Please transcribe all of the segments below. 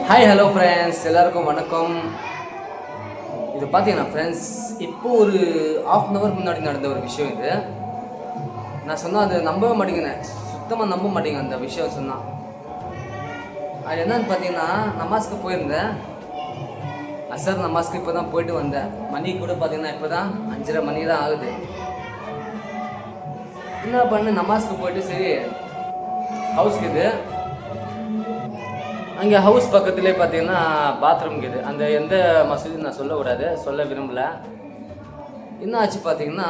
Hi hello friends, எல்லாருக்கும் வணக்கம். இது பார்த்தீங்கன்னா ஃப்ரெண்ட்ஸ், இப்போது ஒரு ½ முன்னாடி நடந்த ஒரு விஷயம். இது நான் சொன்னால் அது நம்பவே மாட்டேங்கிறேன், சுத்தமாக நம்ப மாட்டேங்க அந்த விஷயம் சொன்னால். அது என்னன்னு பார்த்தீங்கன்னா, நமாஸ்க்கு போயிருந்தேன். அசர் நமாஸ்க்கு இப்போ தான் போயிட்டு வந்தேன். மணி கூட பார்த்தீங்கன்னா இப்போ தான் 5:30 மணி தான் ஆகுது. என்ன பண்ணு, நமாஸ்க்கு போயிட்டு சரி ஹவுஸ்க்கு இது அங்கே ஹவுஸ் பக்கத்துலேயே பார்த்தீங்கன்னா பாத்ரூம் இருக்குது. அந்த எந்த மசூதி நான் சொல்லக்கூடாது, சொல்ல விரும்பலை. என்ன ஆச்சு பார்த்தீங்கன்னா,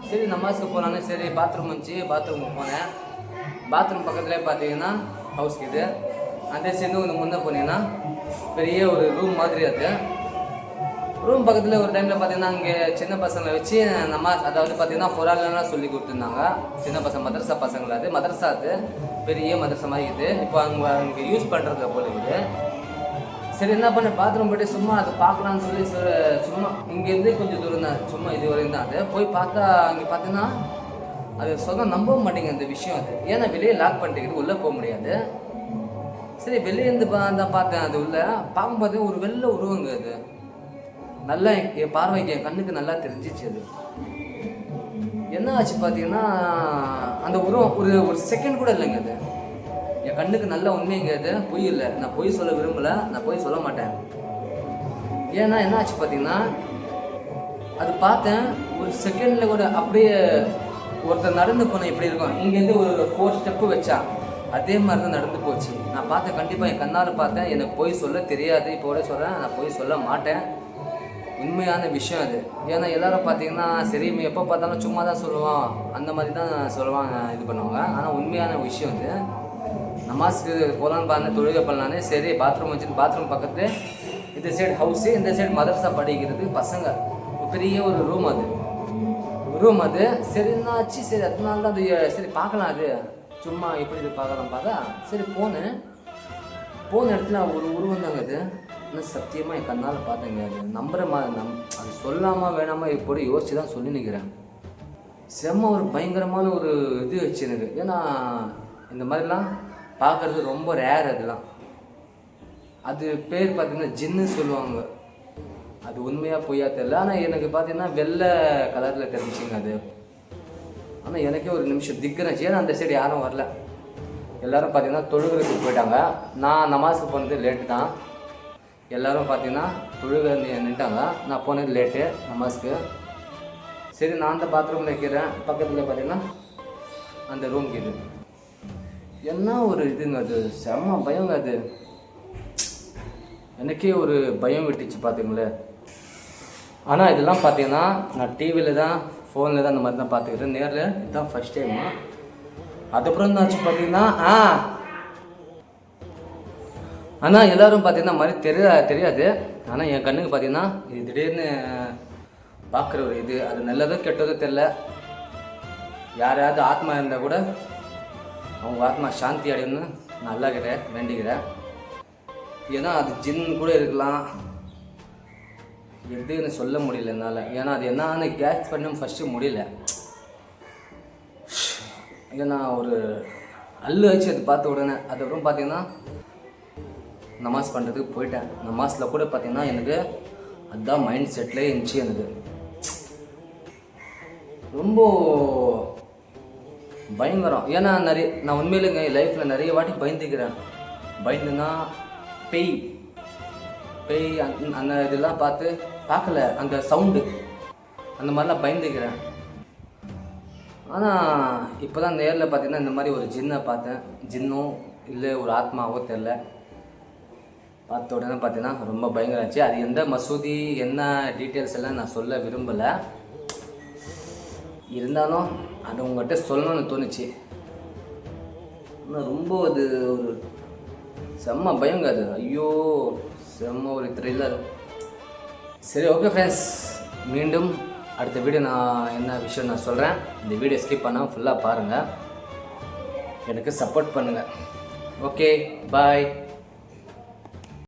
சரி நமாஸ்க்கு போனானே, சரி பாத்ரூம் வந்துச்சு, பாத்ரூமுக்கு போனேன். பாத்ரூம் பக்கத்துலேயே பார்த்தீங்கன்னா ஹவுஸ் இருக்குது. அதே சேர்ந்து கொஞ்சம் முன்னே போனீங்கன்னா பெரிய ஒரு ரூம் மாதிரி. அது ரூம் பக்கத்தில் ஒரு டைமில் பார்த்தீங்கன்னா அங்கே சின்ன பசங்களை வச்சு அதாவது பார்த்தீங்கன்னா குரான்லாம் சொல்லி கொடுத்துருந்தாங்க. சின்ன பசங்க மதரசா பசங்களை, அது மதரசா, அது பெரிய மதரசா மாதிரி இருக்குது. இப்போ அங்கே யூஸ் பண்ணுறது போல இருக்குது. சரி என்ன பண்ண, பாத்ரூம் போய்ட்டு சும்மா அதை பார்க்கலான்னு சொல்லி சும்மா இங்கேருந்து கொஞ்சம் தூரம் தான், சும்மா இது வரையும் தான். அது போய் பார்த்தா அங்கே பார்த்தீங்கன்னா அது சொன்னால் நம்பவும் மாட்டேங்க அந்த விஷயம். அது ஏன்னா வெளியே லாக் பண்ணிட்டு உள்ளே போக முடியாது. சரி வெளியேருந்து தான் பார்த்தேன். அது உள்ள பார்க்கும் பார்த்தீங்கன்னா ஒரு வெள்ளை உருவங்க. அது நல்லா என் பார்வைக்கு, என் கண்ணுக்கு நல்லா தெரிஞ்சிச்சு. அது என்ன ஆச்சு பார்த்தீங்கன்னா, அந்த உருவம் ஒரு செகண்ட் கூட இல்லைங்க. அது என் கண்ணுக்கு நல்லா உண்மைங்க. அது பொய் இல்லை, நான் பொய் சொல்ல விரும்பலை, நான் பொய் சொல்ல மாட்டேன். ஏன்னா என்ன ஆச்சு பார்த்தீங்கன்னா, அது பார்த்தேன் ஒரு செகண்டில் கூட அப்படியே ஒருத்தர் நடந்து போனேன் எப்படி இருக்கும், இங்கேருந்து ஒரு 4 ஸ்டெப்பு வச்சா அதே மாதிரி தான் நடந்து போச்சு. நான் பார்த்தேன், கண்டிப்பாக என் கண்ணால் பார்த்தேன். எனக்கு பொய் சொல்ல தெரியாது, இப்போட சொல்கிறேன், நான் பொய் சொல்ல மாட்டேன். உண்மையான விஷயம் அது. ஏன்னா எல்லோரும் பார்த்தீங்கன்னா சரி எப்போ பார்த்தாலும் சும்மா தான் சொல்லுவான், அந்த மாதிரி தான் சொல்லுவாங்க, இது பண்ணுவாங்க. ஆனால் உண்மையான விஷயம் அது. நமாஸ்க்கு போகலான்னு பார்த்தேன், தொழுகை பண்ணலான்னு சரி பாத்ரூம் வச்சு, பாத்ரூம் பக்கத்தில் இந்த சைடு ஹவுஸு, இந்த சைடு மதரசா படிக்கிறது பசங்க. பெரிய ஒரு ரூம் அது. சரி என்னாச்சு, சரி அதனால தான் அது சரி பார்க்கலாம், அது சும்மா எப்படி இது பார்க்கலாம் பார்த்தா சரி போன இடத்துல ஒரு உருவம் தாங்க. அது இன்னும் சத்தியமாக என் கண்ணால் பார்த்தேங்க. அது நம்புகிற மாதிரி அது சொல்லாமல் வேணாமல் இப்போ யோசிச்சு தான் சொல்லி நிற்கிறேன். செம்ம ஒரு பயங்கரமான ஒரு இது வச்சு எனக்கு. ஏன்னா இந்த மாதிரிலாம் பார்க்குறது ரொம்ப ரேர். அதெல்லாம் அது பேர் பார்த்தீங்கன்னா ஜின்னு சொல்லுவாங்க. அது உண்மையாக பொய்யா தெரியல. ஆனால் எனக்கு பார்த்தீங்கன்னா வெள்ளை கலரில் தெரிஞ்சிங்க அது. ஆனால் எனக்கே ஒரு நிமிஷம் திக்குனுச்சு. ஏன்னா அந்த சைடு யாரும் வரல, எல்லோரும் பார்த்தீங்கன்னா தொழுகிறதுக்கு போயிட்டாங்க. நான் நமாஸுக்கு போனது லேட்டு தான். எல்லோரும் பார்த்தீங்கன்னா தொழுகை நின்ட்டாங்க. நான் போனது லேட்டு நமாஸ்க்கு. சரி நான் அந்த பாத்ரூமில் வைக்கிறேன். பக்கத்தில் பார்த்தீங்கன்னா அந்த ரூம்க்கு இது என்ன ஒரு இதுங்க. அது செம்ம பயங்க. அது எனக்கே ஒரு பயம் விட்டுச்சு பார்த்துங்களேன். ஆனால் இதெல்லாம் பார்த்தீங்கன்னா நான் டிவியில் தான், ஃபோனில் தான் அந்த மாதிரி தான் பார்த்துக்கிறேன். நேரில் இதுதான் ஃபஸ்ட் டைமு. அதுக்கப்புறம் தான் ஆச்சு பார்த்தீங்கன்னா ஆனால் எல்லோரும் பார்த்தீங்கன்னா மாதிரி தெரியாது. ஆனால் என் கண்ணுக்கு பார்த்தீங்கன்னா இது திடீர்னு பார்க்குற ஒரு இது. அது நல்லதோ கெட்டதோ தெரில. யாராவது ஆத்மா இருந்தால் கூட அவங்க ஆத்மா சாந்தி அடையணும்னு நல்லா வேண்டிக்கிறேன். ஏன்னா அது ஜின் கூட இருக்கலாம், எதுன்னு சொல்ல முடியல என்னால். ஏன்னா அது என்னன்னு கேட்ச் பண்ண ஃபஸ்ட்டு முடியல. ஏன்னா ஒரு அல்லு ஆச்சு அது பார்த்த உடனே. அதுக்கப்புறம் பார்த்தீங்கன்னா நமாஸ் பண்ணுறதுக்கு போயிட்டேன். நமாஸில் கூட பார்த்தீங்கன்னா எனக்கு அதுதான் மைண்ட் செட்லேயே இருந்துச்சு. எனக்கு ரொம்ப பயங்கரம். ஏன்னா நான் உண்மையிலேங்க என் லைஃப்பில் நிறைய வாட்டி பயந்துன்னா பேய் அந்த இதெல்லாம் பார்க்கல, அந்த சவுண்டு அந்த மாதிரிலாம் பயந்துக்கிறேன். ஆனால் இப்போ தான் நேரில் பார்த்தீங்கன்னா இந்த மாதிரி ஒரு ஜின்னை பார்த்தேன். ஜின்னோ இல்லை ஒரு ஆத்மாவோ தெரில. பார்த்த உடனே பார்த்தீங்கன்னா ரொம்ப பயங்கரம் ஆச்சு. அது எந்த மசூதி என்ன டீட்டெயில்ஸ் எல்லாம் நான் சொல்ல விரும்பலை. இருந்தாலும் அது உங்கள்கிட்ட சொல்லணும்னு தோணுச்சு. ஆனால் ரொம்ப அது ஒரு செம்ம பயங்க. அது ஐயோ செம்ம ஒரு த்ரில்லர். சரி ஓகே ஃப்ரெண்ட்ஸ், மீண்டும் அடுத்த வீடியோ நான் என்ன விஷயம் நான் சொல்கிறேன். இந்த வீடியோ ஸ்கிப் பண்ணாமல் ஃபுல்லாக பாருங்கள், எனக்கு சப்போர்ட் பண்ணுங்கள். Okay bye.